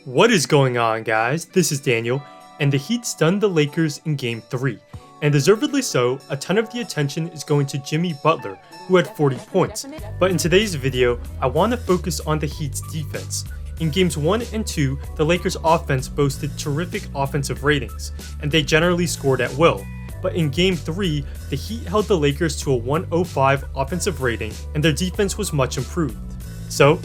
What is going on, guys? This is Daniel, and the Heat stunned the Lakers in Game 3. And deservedly so, a ton of the attention is going to Jimmy Butler, who had 40 points. But in today's video, I want to focus on the Heat's defense. In Games 1 and 2, the Lakers' offense boasted terrific offensive ratings, and they generally scored at will. But in Game 3, the Heat held the Lakers to a 105 offensive rating, and their defense was much improved. So,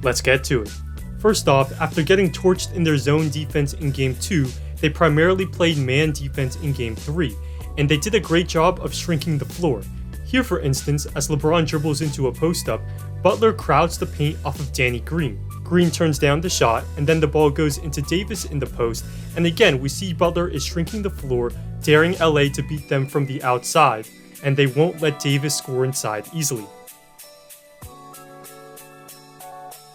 let's get to it. First off, after getting torched in their zone defense in Game 2, they primarily played man defense in Game 3, and they did a great job of shrinking the floor. Here, for instance, as LeBron dribbles into a post-up, Butler crowds the paint off of Danny Green. Green turns down the shot, and then the ball goes into Davis in the post, and again we see Butler is shrinking the floor, daring LA to beat them from the outside, and they won't let Davis score inside easily.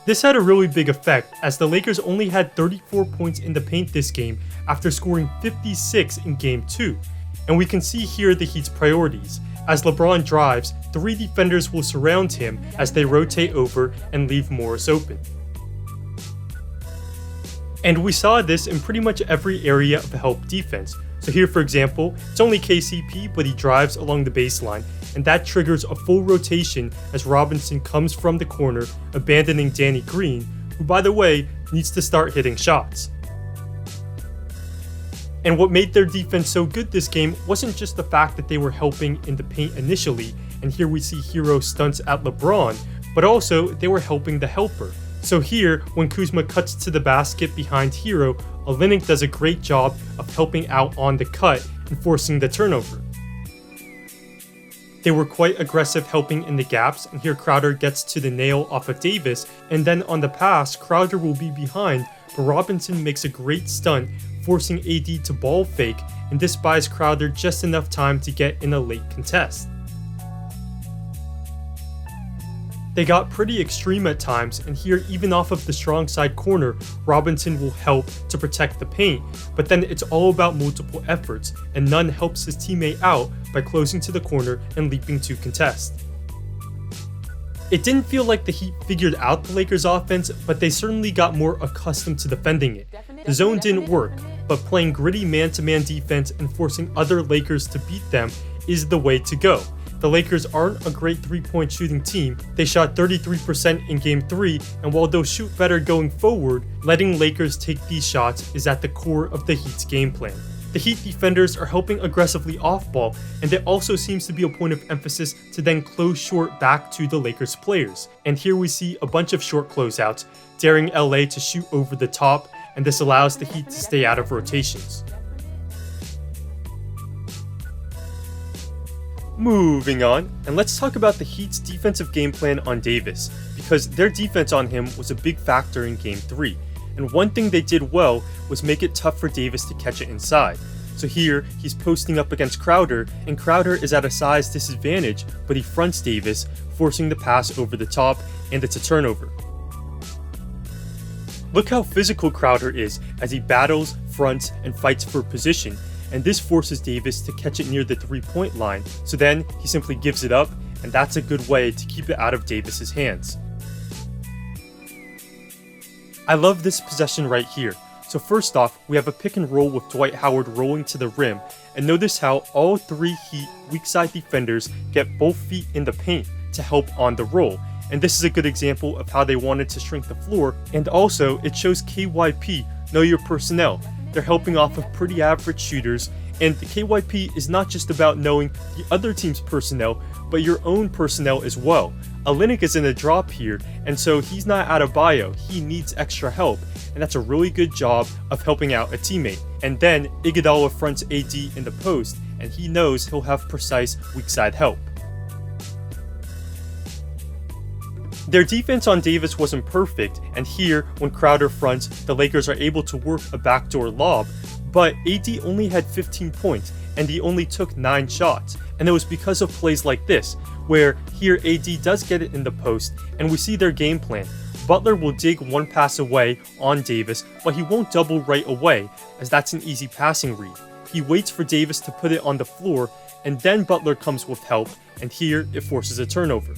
This had a really big effect, as the Lakers only had 34 points in the paint this game after scoring 56 in Game 2. And we can see here the Heat's priorities. As LeBron drives, 3 defenders will surround him as they rotate over and leave Morris open. And we saw this in pretty much every area of help defense. So here, for example, it's only KCP, but he drives along the baseline, and that triggers a full rotation as Robinson comes from the corner, abandoning Danny Green, who, by the way, needs to start hitting shots. And what made their defense so good this game wasn't just the fact that they were helping in the paint initially, and here we see Herro stunts at LeBron, but also they were helping the helper. So here, when Kuzma cuts to the basket behind Herro, Olynyk does a great job of helping out on the cut and forcing the turnover. They were quite aggressive helping in the gaps, and here Crowder gets to the nail off of Davis, and then on the pass, Crowder will be behind, but Robinson makes a great stunt, forcing AD to ball fake, and this buys Crowder just enough time to get in a late contest. They got pretty extreme at times, and here even off of the strong side corner, Robinson will help to protect the paint, but then it's all about multiple efforts, and none helps his teammate out by closing to the corner and leaping to contest. It didn't feel like the Heat figured out the Lakers' offense, but they certainly got more accustomed to defending it. The zone didn't work, but playing gritty man-to-man defense and forcing other Lakers to beat them is the way to go. The Lakers aren't a great three-point shooting team. They shot 33% in Game 3, and while they'll shoot better going forward, letting Lakers take these shots is at the core of the Heat's game plan. The Heat defenders are helping aggressively off-ball, and it also seems to be a point of emphasis to then close short back to the Lakers players. And here we see a bunch of short closeouts, daring LA to shoot over the top, and this allows the Heat to stay out of rotations. Moving on, and let's talk about the Heat's defensive game plan on Davis, because their defense on him was a big factor in Game 3, and one thing they did well was make it tough for Davis to catch it inside. So here, he's posting up against Crowder, and Crowder is at a size disadvantage, but he fronts Davis, forcing the pass over the top, and it's a turnover. Look how physical Crowder is as he battles, fronts, and fights for position, and this forces Davis to catch it near the three-point line, so then he simply gives it up, and that's a good way to keep it out of Davis's hands. I love this possession right here. So first off, we have a pick and roll with Dwight Howard rolling to the rim, and notice how all 3 Heat weak side defenders get both feet in the paint to help on the roll, and this is a good example of how they wanted to shrink the floor, and also it shows KYP, know your personnel. They're helping off of pretty average shooters, and the KYP is not just about knowing the other team's personnel, but your own personnel as well. Olynyk is in a drop here, and so he's not out of bio, he needs extra help, and that's a really good job of helping out a teammate. And then Iguodala fronts AD in the post, and he knows he'll have precise weak side help. Their defense on Davis wasn't perfect, and here, when Crowder fronts, the Lakers are able to work a backdoor lob, but AD only had 15 points, and he only took 9 shots, and it was because of plays like this, where here AD does get it in the post, and we see their game plan. Butler will dig one pass away on Davis, but he won't double right away, as that's an easy passing read. He waits for Davis to put it on the floor, and then Butler comes with help, and here it forces a turnover.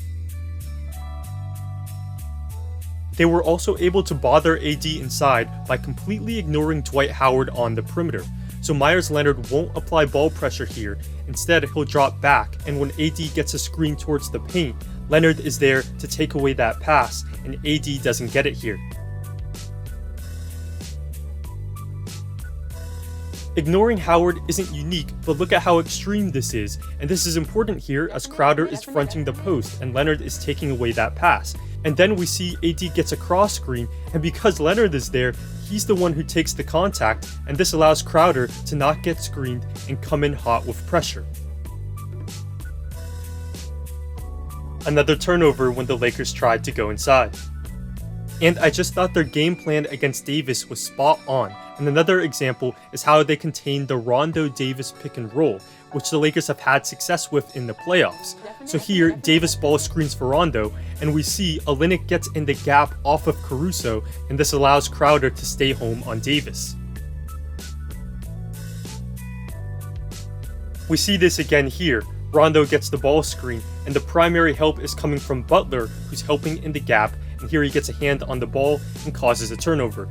They were also able to bother AD inside by completely ignoring Dwight Howard on the perimeter. So Meyers Leonard won't apply ball pressure here. Instead, he'll drop back, and when AD gets a screen towards the paint, Leonard is there to take away that pass, and AD doesn't get it here. Ignoring Howard isn't unique, but look at how extreme this is, and this is important here as Crowder is fronting the post and Leonard is taking away that pass. And then we see AD gets a cross screen, and because Leonard is there, he's the one who takes the contact, and this allows Crowder to not get screened and come in hot with pressure. Another turnover when the Lakers tried to go inside. And I just thought their game plan against Davis was spot on. And another example is how they contained the Rondo-Davis pick and roll, which the Lakers have had success with in the playoffs. So here, Davis ball screens for Rondo, and we see Olynyk gets in the gap off of Caruso, and this allows Crowder to stay home on Davis. We see this again here. Rondo gets the ball screen, and the primary help is coming from Butler, who's helping in the gap, and here he gets a hand on the ball and causes a turnover.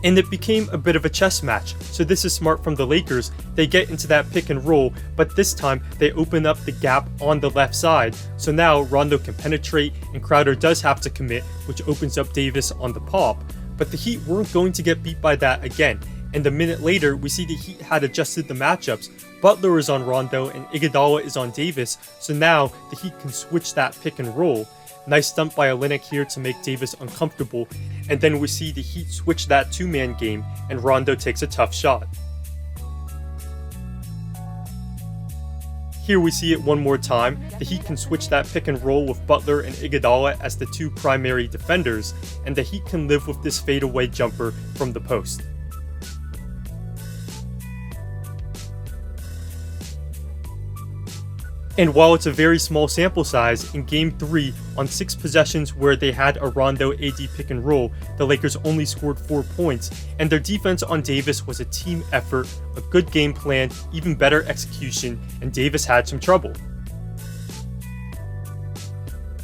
And it became a bit of a chess match, so this is smart from the Lakers. They get into that pick and roll, but this time they open up the gap on the left side, so now Rondo can penetrate and Crowder does have to commit, which opens up Davis on the pop. But the Heat weren't going to get beat by that again, and a minute later we see the Heat had adjusted the matchups. Butler is on Rondo and Iguodala is on Davis, so now the Heat can switch that pick and roll. Nice dump by Olynyk here to make Davis uncomfortable, and then we see the Heat switch that two-man game, and Rondo takes a tough shot. Here we see it one more time. The Heat can switch that pick and roll with Butler and Iguodala as the two primary defenders, and the Heat can live with this fadeaway jumper from the post. And while it's a very small sample size, in Game 3, on 6 possessions where they had a Rondo-AD pick and roll, the Lakers only scored 4 points, and their defense on Davis was a team effort, a good game plan, even better execution, and Davis had some trouble.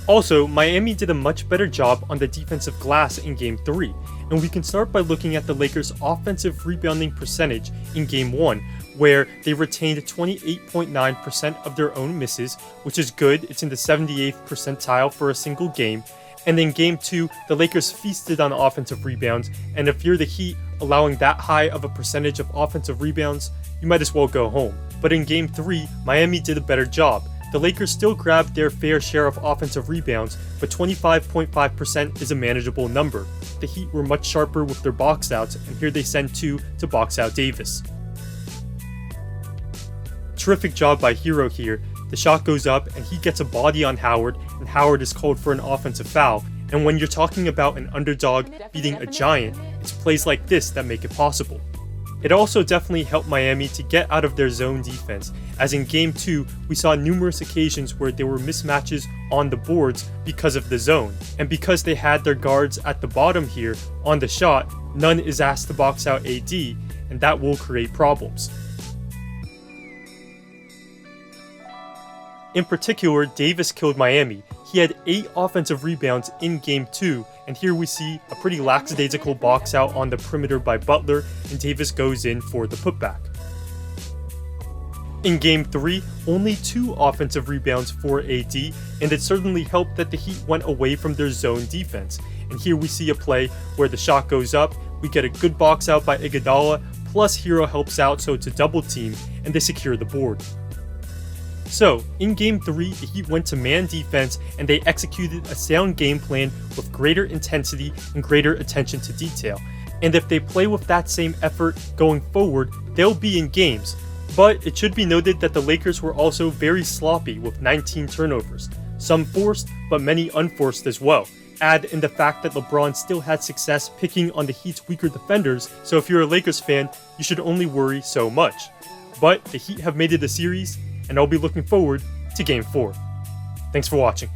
Also, Miami did a much better job on the defensive glass in Game 3, and we can start by looking at the Lakers' offensive rebounding percentage in Game 1, where they retained 28.9% of their own misses, which is good. It's in the 78th percentile for a single game. And in Game 2, the Lakers feasted on offensive rebounds, and if you're the Heat, allowing that high of a percentage of offensive rebounds, you might as well go home. But in Game 3, Miami did a better job. The Lakers still grabbed their fair share of offensive rebounds, but 25.5% is a manageable number. The Heat were much sharper with their box outs, and here they send 2 to box out Davis. Terrific job by Herro here. The shot goes up and he gets a body on Howard, and Howard is called for an offensive foul. And when you're talking about an underdog beating a giant, it's plays like this that make it possible. It also definitely helped Miami to get out of their zone defense, as in Game 2, we saw numerous occasions where there were mismatches on the boards because of the zone. And because they had their guards at the bottom here on the shot, none is asked to box out AD, and that will create problems. In particular, Davis killed Miami. He had 8 offensive rebounds in Game 2, and here we see a pretty lackadaisical box out on the perimeter by Butler, and Davis goes in for the putback. In Game 3, only 2 offensive rebounds for AD, and it certainly helped that the Heat went away from their zone defense. And here we see a play where the shot goes up, we get a good box out by Iguodala, plus Herro helps out so it's a double team, and they secure the board. So, in Game 3, the Heat went to man defense and they executed a sound game plan with greater intensity and greater attention to detail. And if they play with that same effort going forward, they'll be in games. But it should be noted that the Lakers were also very sloppy with 19 turnovers. Some forced, but many unforced as well. Add in the fact that LeBron still had success picking on the Heat's weaker defenders, so if you're a Lakers fan, you should only worry so much. But the Heat have made it a series, and I'll be looking forward to Game 4. Thanks for watching.